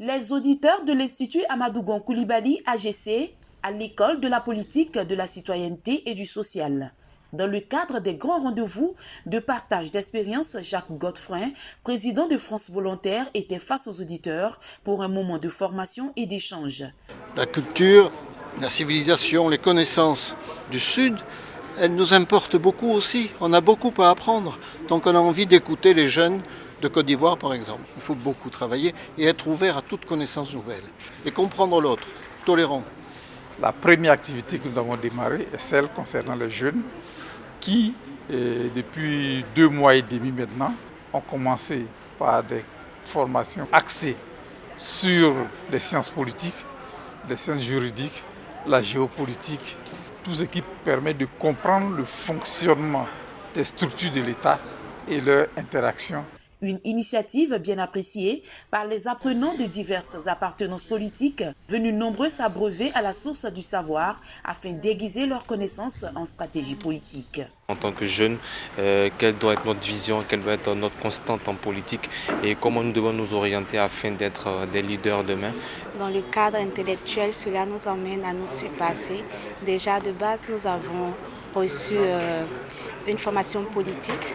Les auditeurs de l'Institut Amadou Gon Coulibaly AGC à l'école de la politique, de la citoyenneté et du social. Dans le cadre des grands rendez-vous de partage d'expérience, Jacques Godfrein, président de France Volontaire, était face aux auditeurs pour un moment de formation et d'échange. La culture, la civilisation, les connaissances du Sud, elles nous importent beaucoup aussi. On a beaucoup à apprendre. Donc on a envie d'écouter les jeunes de Côte d'Ivoire par exemple. Il faut beaucoup travailler et être ouvert à toute connaissance nouvelle. Et comprendre l'autre, tolérant. La première activité que nous avons démarrée est celle concernant les jeunes qui, depuis 2 mois et demi maintenant, ont commencé par des formations axées sur les sciences politiques, les sciences juridiques, la géopolitique, tout ce qui permet de comprendre le fonctionnement des structures de l'État et leur interaction. Une initiative bien appréciée par les apprenants de diverses appartenances politiques, venus nombreux s'abreuver à la source du savoir afin d'aiguiser leurs connaissances en stratégie politique. En tant que jeunes, quelle doit être notre vision, quelle doit être notre constante en politique et comment nous devons nous orienter afin d'être des leaders demain. Dans le cadre intellectuel, cela nous emmène à nous surpasser. Déjà de base, nous avons reçu une formation politique.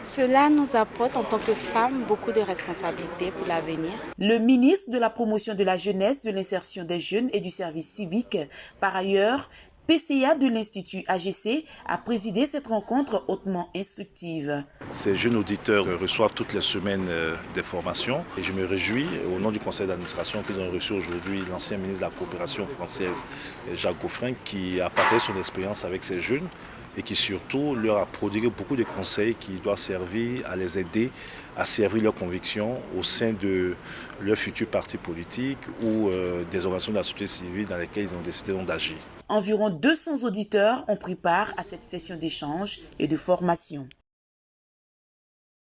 Cela nous apporte en tant que femmes beaucoup de responsabilités pour l'avenir. Le ministre de la Promotion de la Jeunesse, de l'Insertion des Jeunes et du Service Civique, par ailleurs, PCA de l'Institut AGC, a présidé cette rencontre hautement instructive. Ces jeunes auditeurs reçoivent toutes les semaines des formations et je me réjouis au nom du conseil d'administration qu'ils ont reçu aujourd'hui l'ancien ministre de la coopération française, Jacques Godfrein, qui a partagé son expérience avec ces jeunes et qui surtout leur a prodigué beaucoup de conseils qui doivent servir à les aider à servir leurs convictions au sein de leur futur parti politique ou des organisations de la société civile dans lesquelles ils ont décidé d'agir. Environ 200 auditeurs ont pris part à cette session d'échange et de formation.